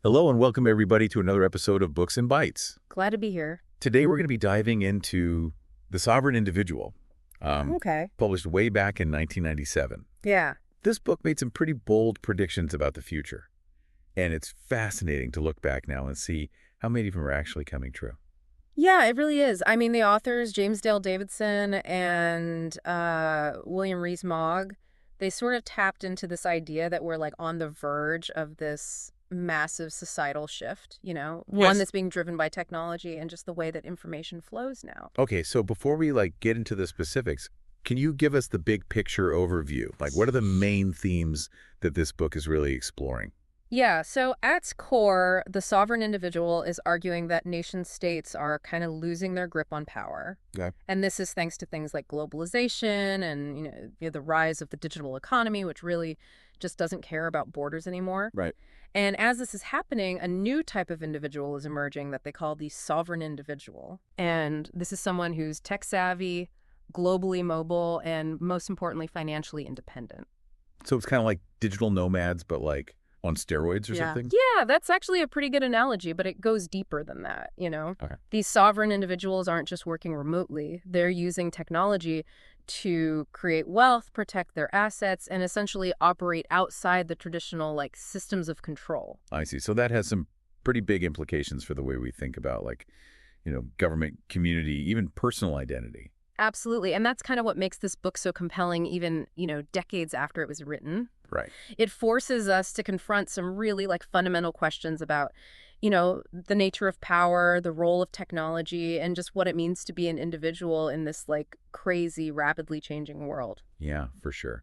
Hello and welcome everybody to another episode of Books and Bytes. Glad to be here. Today we're going to be diving into The Sovereign Individual, Okay. published way back in 1997. Yeah. This book made some pretty bold predictions about the future, and it's fascinating to look back now and see how many of them are actually coming true. Yeah, it really is. I mean, the authors, James Dale Davidson and William Rees-Mogg, they sort of tapped into this idea that we're like on the verge of this massive societal shift, one Yes. that's being driven by technology and just the way that information flows now. Okay, so before we get into the specifics, can you give us the big picture overview? What are the main themes that this book is really exploring? Yeah, so at its core, the sovereign individual is arguing that nation states are kind of losing their grip on power. Okay. And this is thanks to things like globalization and, the rise of the digital economy, which really just doesn't care about borders anymore. Right. And as this is happening, a new type of individual is emerging that they call the sovereign individual. And this is someone who's tech savvy, globally mobile, and most importantly, financially independent. So it's kind of like digital nomads, but on steroids or something? Yeah, that's actually a pretty good analogy, but it goes deeper than that, Okay. These sovereign individuals aren't just working remotely. They're using technology to create wealth, protect their assets, and essentially operate outside the traditional, systems of control. I see. So that has some pretty big implications for the way we think about government, community, even personal identity. Absolutely. And that's kind of what makes this book so compelling, even, decades after it was written. Right. It forces us to confront some really fundamental questions about, the nature of power, the role of technology, and just what it means to be an individual in this crazy, rapidly changing world. Yeah, for sure.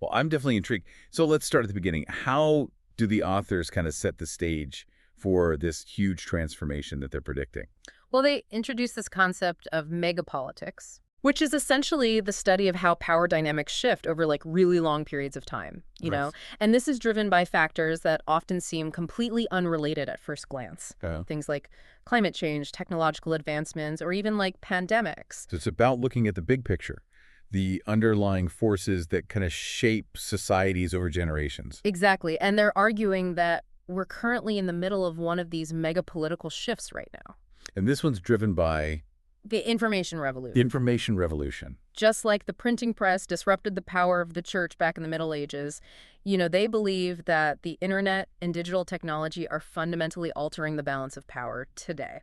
Well, I'm definitely intrigued. So let's start at the beginning. How do the authors kind of set the stage for this huge transformation that they're predicting? Well, they introduce this concept of megapolitics, which is essentially the study of how power dynamics shift over really long periods of time, Right. And this is driven by factors that often seem completely unrelated at first glance. Things like climate change, technological advancements, or even pandemics. So it's about looking at the big picture, the underlying forces that kind of shape societies over generations. Exactly. And they're arguing that we're currently in the middle of one of these megapolitical shifts right now. And this one's driven by The information revolution. the information revolution. Just like the printing press disrupted the power of the church back in the Middle Ages, they believe that the internet and digital technology are fundamentally altering the balance of power today.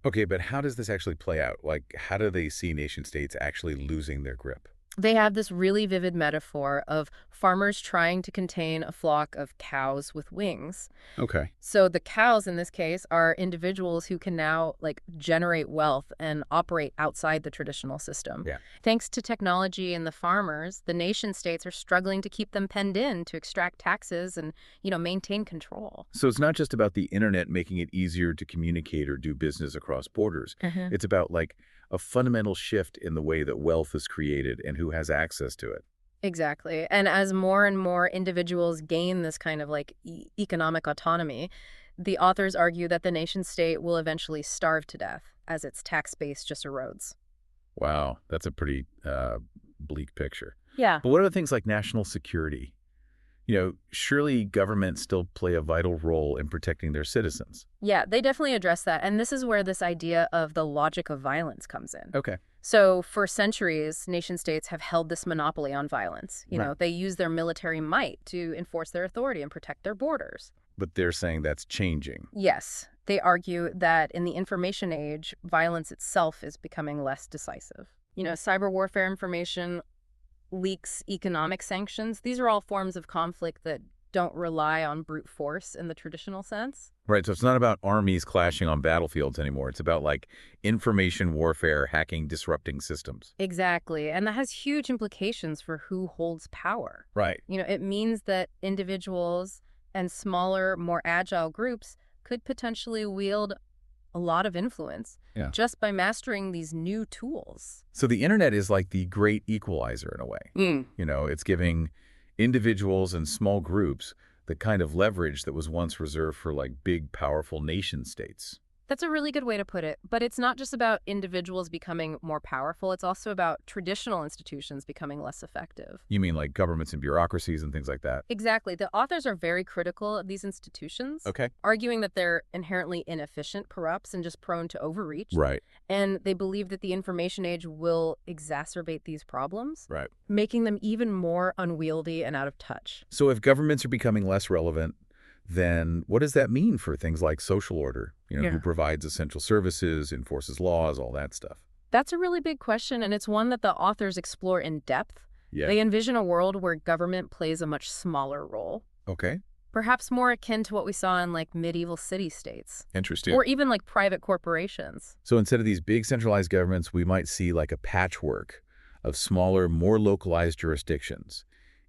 Okay, but how does this actually play out? How do they see nation states actually losing their grip? They have this really vivid metaphor of farmers trying to contain a flock of cows with wings. Okay. So the cows in this case are individuals who can now generate wealth and operate outside the traditional system. Yeah. Thanks to technology and the farmers, the nation states are struggling to keep them penned in to extract taxes and, maintain control. So it's not just about the internet making it easier to communicate or do business across borders. It's about a fundamental shift in the way that wealth is created and who has access to it. Exactly. And as more and more individuals gain this kind of economic autonomy, the authors argue that the nation state will eventually starve to death as its tax base just erodes. Wow, that's a pretty bleak picture. Yeah. But what are things like national security? Surely governments still play a vital role in protecting their citizens. Yeah, they definitely address that. And this is where this idea of the logic of violence comes in. Okay. So for centuries, nation states have held this monopoly on violence. Right. They use their military might to enforce their authority and protect their borders. But they're saying that's changing. Yes, they argue that in the information age, violence itself is becoming less decisive. Cyber warfare information, leaks, economic sanctions, these are all forms of conflict that don't rely on brute force in the traditional sense. Right, so it's not about armies clashing on battlefields anymore. It's about information warfare, hacking, disrupting systems. Exactly. And that has huge implications for who holds power. Right. It means that individuals and smaller, more agile groups could potentially wield a lot of influence just by mastering these new tools. So the internet is like the great equalizer in a way. It's giving individuals and small groups the kind of leverage that was once reserved for big, powerful nation states. That's a really good way to put it. But it's not just about individuals becoming more powerful. It's also about traditional institutions becoming less effective. You mean like governments and bureaucracies and things like that? Exactly. The authors are very critical of these institutions, Okay. arguing that they're inherently inefficient, corrupt, and just prone to overreach. Right. And they believe that the information age will exacerbate these problems, Right. making them even more unwieldy and out of touch. So if governments are becoming less relevant, then what does that mean for things like social order? Who provides essential services, enforces laws, all that stuff? That's a really big question, and it's one that the authors explore in depth. Yeah. They envision a world where government plays a much smaller role, Okay. perhaps more akin to what we saw in like medieval city-states, Interesting. or even like private corporations. So instead of these big centralized governments, we might see like a patchwork of smaller, more localized jurisdictions,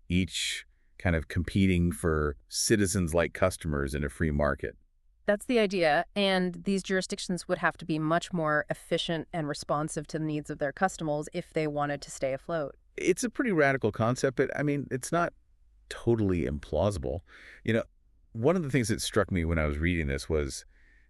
each kind of competing for citizens like customers in a free market. That's the idea, and these jurisdictions would have to be much more efficient and responsive to the needs of their customers if they wanted to stay afloat. It's a pretty radical concept, but I mean, it's not totally implausible. You know, one of the things that struck me when I was reading this was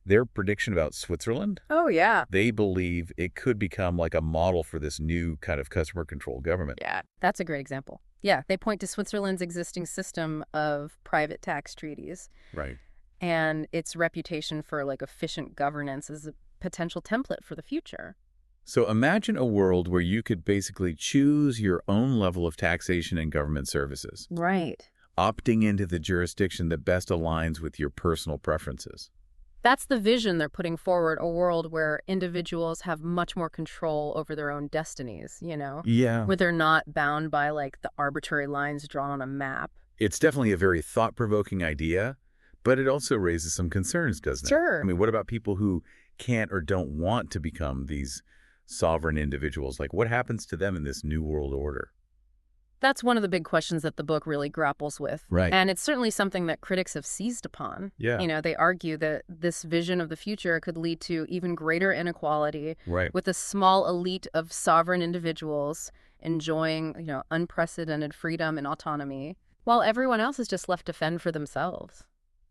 their prediction about Switzerland. Oh, yeah. They believe it could become like a model for this new kind of customer-controlled government. Yeah, that's a great example. Yeah, they point to Switzerland's existing system of private tax treaties Right. and its reputation for like efficient governance as a potential template for the future. So imagine a world where you could basically choose your own level of taxation and government services, Right. opting into the jurisdiction that best aligns with your personal preferences. That's the vision they're putting forward, a world where individuals have much more control over their own destinies, Yeah. where they're not bound by like the arbitrary lines drawn on a map. It's definitely a very thought-provoking idea, but it also raises some concerns, doesn't it? Sure. I mean, what about people who can't or don't want to become these sovereign individuals? Like, what happens to them in this new world order? That's one of the big questions that the book really grapples with. Right. And it's certainly something that critics have seized upon. Yeah. They argue that this vision of the future could lead to even greater inequality Right. with a small elite of sovereign individuals enjoying, unprecedented freedom and autonomy, while everyone else is just left to fend for themselves.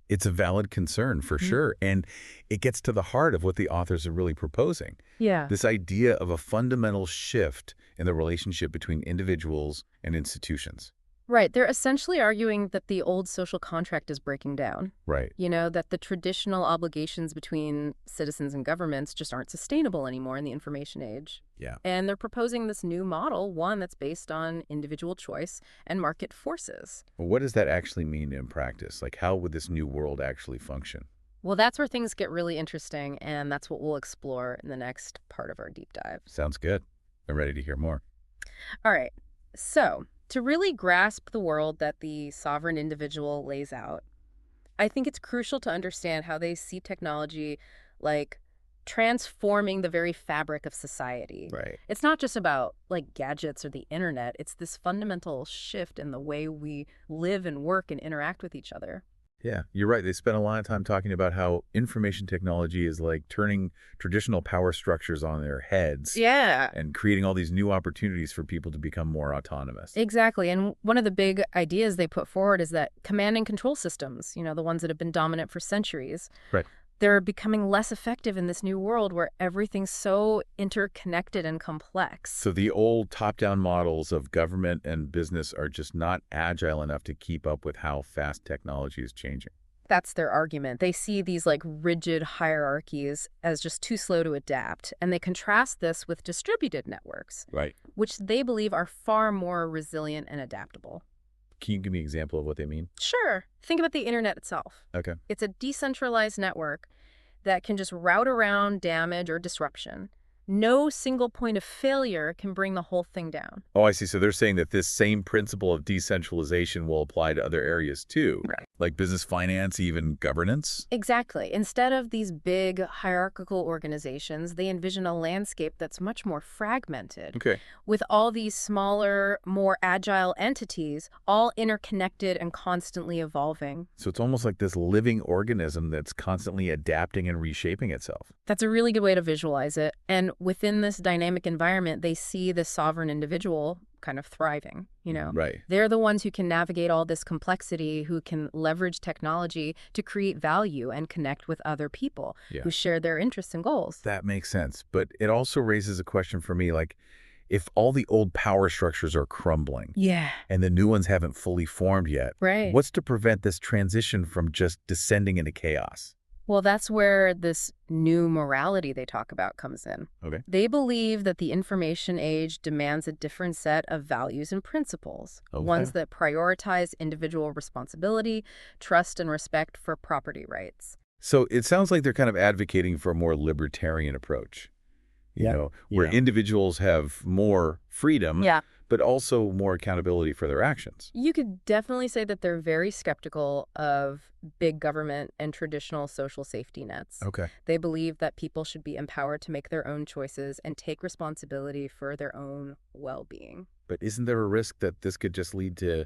It's a valid concern for sure. And it gets to the heart of what the authors are really proposing. Yeah. This idea of a fundamental shift in the relationship between individuals and institutions. Right. They're essentially arguing that the old social contract is breaking down. Right. That the traditional obligations between citizens and governments just aren't sustainable anymore in the information age. Yeah. And they're proposing this new model, one that's based on individual choice and market forces. Well, what does that actually mean in practice? Like, how would this new world actually function? Well, that's where things get really interesting, and that's what we'll explore in the next part of our deep dive. Sounds good. I'm ready to hear more. All right. So, to really grasp the world that the sovereign individual lays out, I think it's crucial to understand how they see technology like transforming the very fabric of society. Right. It's not just about like gadgets or the internet. It's this fundamental shift in the way we live and work and interact with each other. Yeah, you're right. They spent a lot of time talking about how information technology is like turning traditional power structures on their heads. Yeah. And creating all these new opportunities for people to become more autonomous. Exactly. And one of the big ideas they put forward is that command and control systems, the ones that have been dominant for centuries, Right. they're becoming less effective in this new world where everything's so interconnected and complex. So the old top-down models of government and business are just not agile enough to keep up with how fast technology is changing. That's their argument. They see these like rigid hierarchies as just too slow to adapt. And they contrast this with distributed networks, Right. which they believe are far more resilient and adaptable. Can you give me an example of what they mean? Sure. Think about the internet itself. Okay. It's a decentralized network that can just route around damage or disruption. No single point of failure can bring the whole thing down. Oh, I see. So they're saying that this same principle of decentralization will apply to other areas too, Right. like business finance, even governance. Exactly. Instead of these big hierarchical organizations, they envision a landscape that's much more fragmented, Okay. with all these smaller, more agile entities, all interconnected and constantly evolving. So it's almost like this living organism that's constantly adapting and reshaping itself. That's a really good way to visualize it. And within this dynamic environment, they see the sovereign individual kind of thriving, you know. Right. They're the ones who can navigate all this complexity, who can leverage technology to create value and connect with other people Yeah. who share their interests and goals. That makes sense. But it also raises a question for me, like, if all the old power structures are crumbling Yeah. and the new ones haven't fully formed yet, Right. what's to prevent this transition from just descending into chaos? Well, that's where this new morality they talk about comes in. Okay. They believe that the information age demands a different set of values and principles, Okay. ones that prioritize individual responsibility, trust, and respect for property rights. So it sounds like they're kind of advocating for a more libertarian approach, where individuals have more freedom, Yeah. but also more accountability for their actions. You could definitely say that they're very skeptical of big government and traditional social safety nets. Okay. They believe that people should be empowered to make their own choices and take responsibility for their own well-being. But isn't there a risk that this could just lead to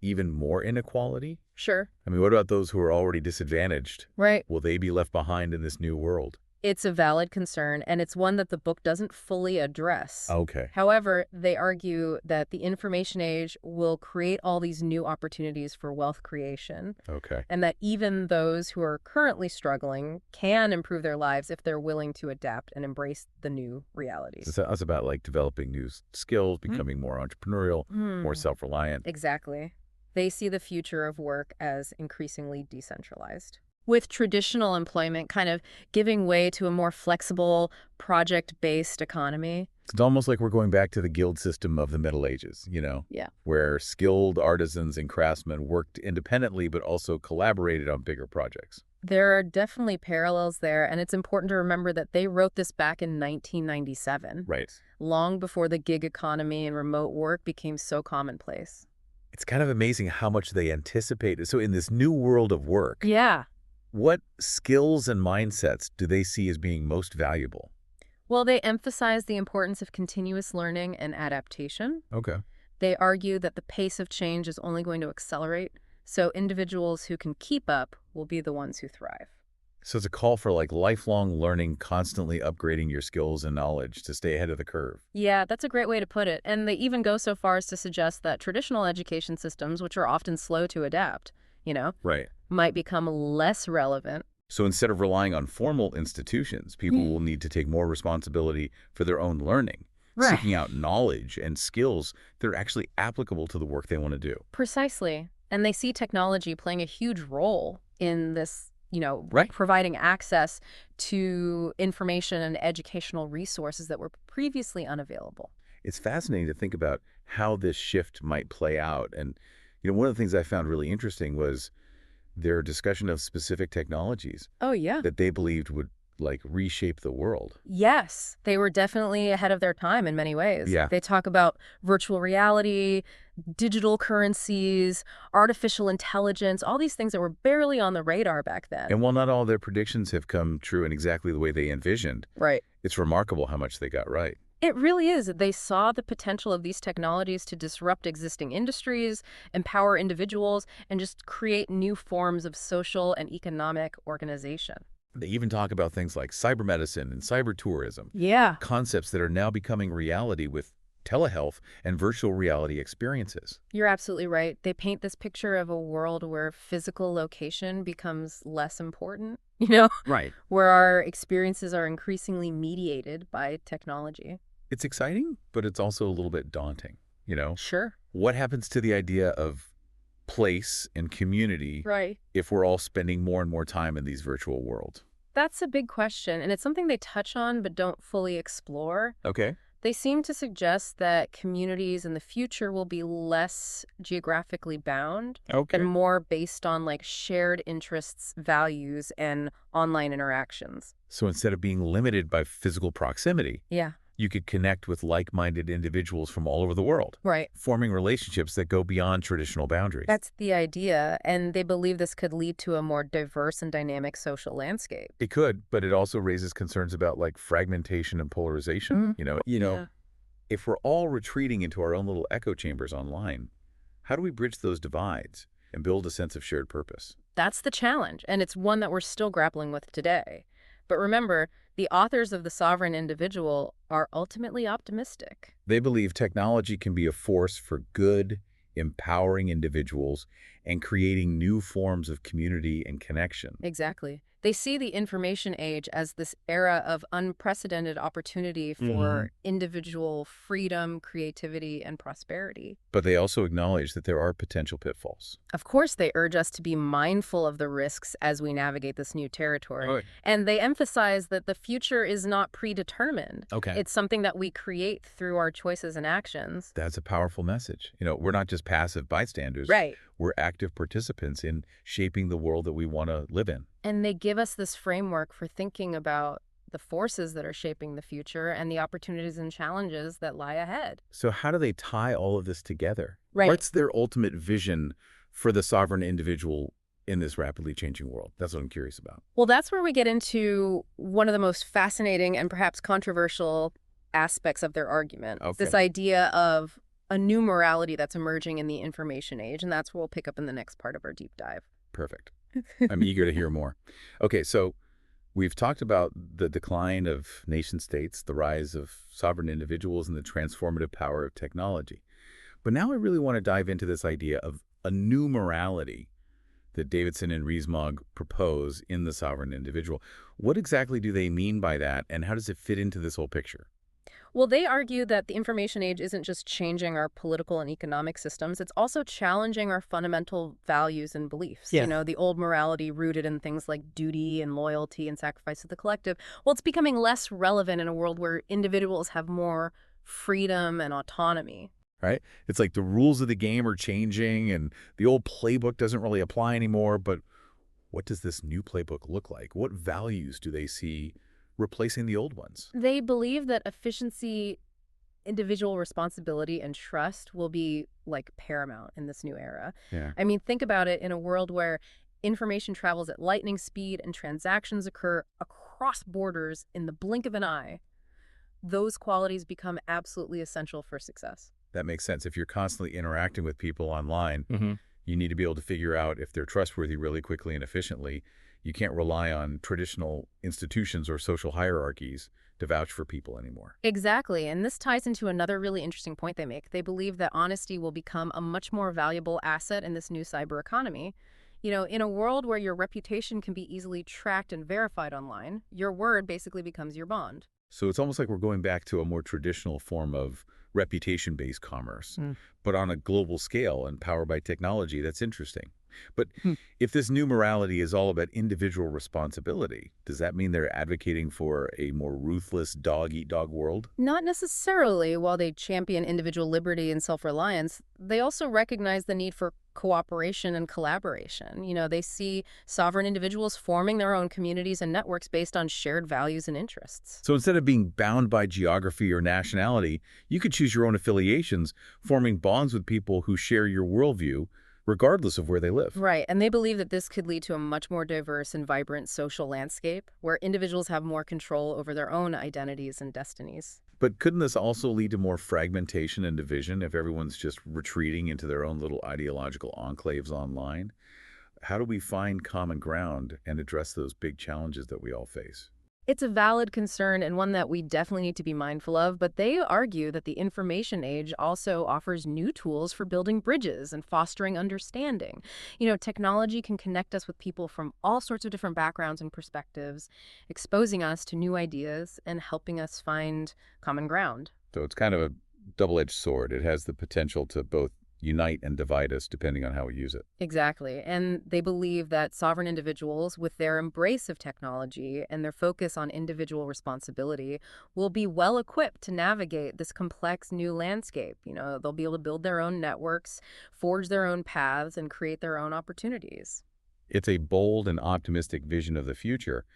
even more inequality? Sure. I mean, what about those who are already disadvantaged? Right. Will they be left behind in this new world? It's a valid concern, and it's one that the book doesn't fully address. Okay. However, they argue that the information age will create all these new opportunities for wealth creation, Okay. and that even those who are currently struggling can improve their lives if they're willing to adapt and embrace the new realities. So it's about like developing new skills, becoming more entrepreneurial, more self-reliant. Exactly. They see the future of work as increasingly decentralized, with traditional employment kind of giving way to a more flexible, project-based economy. It's almost like we're going back to the guild system of the Middle Ages, Yeah. where skilled artisans and craftsmen worked independently but also collaborated on bigger projects. There are definitely parallels there, and it's important to remember that they wrote this back in 1997, Right. long before the gig economy and remote work became so commonplace. It's kind of amazing how much they anticipated. So in this new world of work, Yeah. what skills and mindsets do they see as being most valuable? Well, they emphasize the importance of continuous learning and adaptation. Okay. They argue that the pace of change is only going to accelerate, so individuals who can keep up will be the ones who thrive. So it's a call for like lifelong learning, constantly upgrading your skills and knowledge to stay ahead of the curve. Yeah, that's a great way to put it. And they even go so far as to suggest that traditional education systems, which are often slow to adapt, Right. might become less relevant. So instead of relying on formal institutions, people will need to take more responsibility for their own learning, Right. seeking out knowledge and skills that are actually applicable to the work they want to do. Precisely. And they see technology playing a huge role in this, Right. providing access to information and educational resources that were previously unavailable. It's fascinating to think about how this shift might play out. And, one of the things I found really interesting was their discussion of specific technologies Oh, yeah. that they believed would like reshape the world. Yes, they were definitely ahead of their time in many ways. Yeah. They talk about virtual reality, digital currencies, artificial intelligence, all these things that were barely on the radar back then. And while not all their predictions have come true in exactly the way they envisioned, Right. it's remarkable how much they got right. It really is. They saw the potential of these technologies to disrupt existing industries, empower individuals, and just create new forms of social and economic organization. They even talk about things like cybermedicine and cybertourism, Yeah. concepts that are now becoming reality with telehealth and virtual reality experiences. You're absolutely right. They paint this picture of a world where physical location becomes less important, Right. where our experiences are increasingly mediated by technology. It's exciting, but it's also a little bit daunting, Sure. What happens to the idea of place and community Right. if we're all spending more and more time in these virtual worlds? That's a big question, and it's something they touch on but don't fully explore. Okay. They seem to suggest that communities in the future will be less geographically bound Okay. and more based on shared interests, values, and online interactions. So instead of being limited by physical proximity, Yeah. you could connect with like-minded individuals from all over the world, Right. forming relationships that go beyond traditional boundaries. That's the idea, and they believe this could lead to a more diverse and dynamic social landscape. It could, but it also raises concerns about like fragmentation and polarization. Yeah. If we're all retreating into our own little echo chambers online, how do we bridge those divides and build a sense of shared purpose? That's the challenge, and it's one that we're still grappling with today. But remember, the authors of The Sovereign Individual are ultimately optimistic. They believe technology can be a force for good, empowering individuals, and creating new forms of community and connection. Exactly. They see the information age as this era of unprecedented opportunity Hmm. for individual freedom, creativity, and prosperity. But they also acknowledge that there are potential pitfalls. Of course, they urge us to be mindful of the risks as we navigate this new territory. Oh, And they emphasize that the future is not predetermined. okay. It's something that we create through our choices and actions. That's a powerful message. We're not just passive bystanders. Right. We're active participants in shaping the world that we want to live in. And they give us this framework for thinking about the forces that are shaping the future and the opportunities and challenges that lie ahead. So how do they tie all of this together? Right. What's their ultimate vision for the sovereign individual in this rapidly changing world? That's what I'm curious about. Well, that's where we get into one of the most fascinating and perhaps controversial aspects of their argument. Okay. This idea of a new morality that's emerging in the information age, and that's where we'll pick up in the next part of our deep dive. Perfect. I'm eager to hear more. Okay, so we've talked about the decline of nation states, the rise of sovereign individuals, and the transformative power of technology. But now I really want to dive into this idea of a new morality that Davidson and Rees-Mogg propose in the sovereign individual. What exactly do they mean by that, and how does it fit into this whole picture? Well, they argue that the information age isn't just changing our political and economic systems, it's also challenging our fundamental values and beliefs. Yeah. The old morality rooted in things like duty and loyalty and sacrifice to the collective, well, it's becoming less relevant in a world where individuals have more freedom and autonomy. Right? It's like the rules of the game are changing, and the old playbook doesn't really apply anymore, but what does this new playbook look like? What values do they see replacing the old ones? They believe that efficiency, individual responsibility, and trust will be paramount in this new era. Yeah. I mean, think about it in a world where information travels at lightning speed and transactions occur across borders in the blink of an eye. Those qualities become absolutely essential for success. That makes sense. If you're constantly interacting with people online, Mm-hmm. you need to be able to figure out if they're trustworthy really quickly and efficiently. You can't rely on traditional institutions or social hierarchies to vouch for people anymore. Exactly. And this ties into another really interesting point they make. They believe that honesty will become a much more valuable asset in this new cyber economy. In a world where your reputation can be easily tracked and verified online, your word basically becomes your bond. So it's almost like we're going back to a more traditional form of reputation-based commerce, but on a global scale and powered by technology. That's interesting. But Hmm. if this new morality is all about individual responsibility, does that mean they're advocating for a more ruthless dog-eat-dog world? Not necessarily. While they champion individual liberty and self-reliance, they also recognize the need for cooperation and collaboration. They see sovereign individuals forming their own communities and networks based on shared values and interests. So instead of being bound by geography or nationality, you could choose your own affiliations, forming bonds with people who share your worldview, regardless of where they live. Right, and they believe that this could lead to a much more diverse and vibrant social landscape where individuals have more control over their own identities and destinies. But couldn't this also lead to more fragmentation and division if everyone's just retreating into their own little ideological enclaves online? How do we find common ground and address those big challenges that we all face? It's a valid concern and one that we definitely need to be mindful of, but they argue that the information age also offers new tools for building bridges and fostering understanding. Technology can connect us with people from all sorts of different backgrounds and perspectives, exposing us to new ideas and helping us find common ground. So it's kind of a double-edged sword. It has the potential to both unite and divide us depending on how we use it. Exactly. And they believe that sovereign individuals, with their embrace of technology and their focus on individual responsibility, will be well equipped to navigate this complex new landscape. They'll be able to build their own networks, forge their own paths, and create their own opportunities. It's a bold and optimistic vision of the future,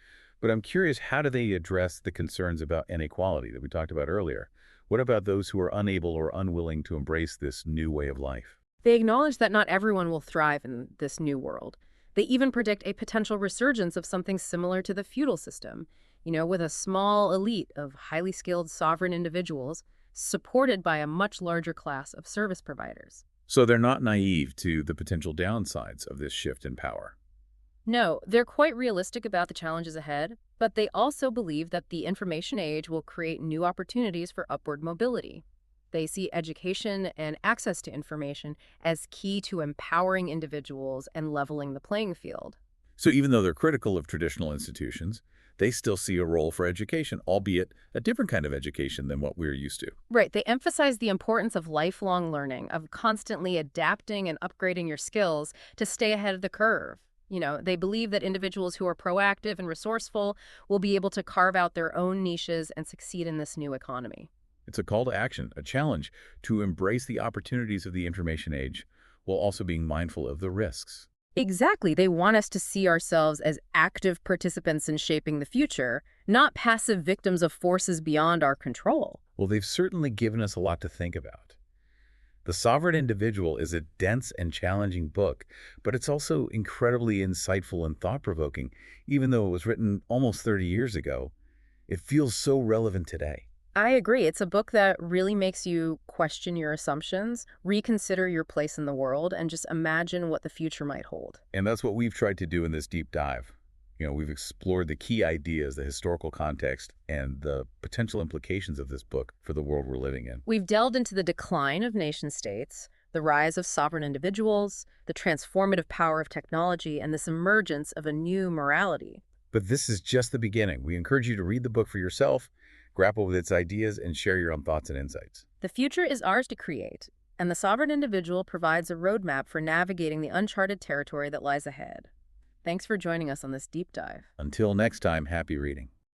but I'm curious, how do they address the concerns about inequality that we talked about earlier? What about those who are unable or unwilling to embrace this new way of life? They acknowledge that not everyone will thrive in this new world. They even predict a potential resurgence of something similar to the feudal system, with a small elite of highly skilled sovereign individuals supported by a much larger class of service providers. So they're not naive to the potential downsides of this shift in power. No, they're quite realistic about the challenges ahead, but they also believe that the information age will create new opportunities for upward mobility. They see education and access to information as key to empowering individuals and leveling the playing field. So even though they're critical of traditional institutions, they still see a role for education, albeit a different kind of education than what we're used to. Right, they emphasize the importance of lifelong learning, of constantly adapting and upgrading your skills to stay ahead of the curve. They believe that individuals who are proactive and resourceful will be able to carve out their own niches and succeed in this new economy. It's a call to action, a challenge to embrace the opportunities of the information age while also being mindful of the risks. Exactly. They want us to see ourselves as active participants in shaping the future, not passive victims of forces beyond our control. Well, they've certainly given us a lot to think about. The Sovereign Individual is a dense and challenging book, but it's also incredibly insightful and thought-provoking. Even though it was written almost 30 years ago, it feels so relevant today. I agree. It's a book that really makes you question your assumptions, reconsider your place in the world, and just imagine what the future might hold. And that's what we've tried to do in this deep dive. We've explored the key ideas, the historical context, and the potential implications of this book for the world we're living in. We've delved into the decline of nation-states, the rise of sovereign individuals, the transformative power of technology, and this emergence of a new morality. But this is just the beginning. We encourage you to read the book for yourself, grapple with its ideas, and share your own thoughts and insights. The future is ours to create, and the sovereign individual provides a roadmap for navigating the uncharted territory that lies ahead. Thanks for joining us on this deep dive. Until next time, happy reading.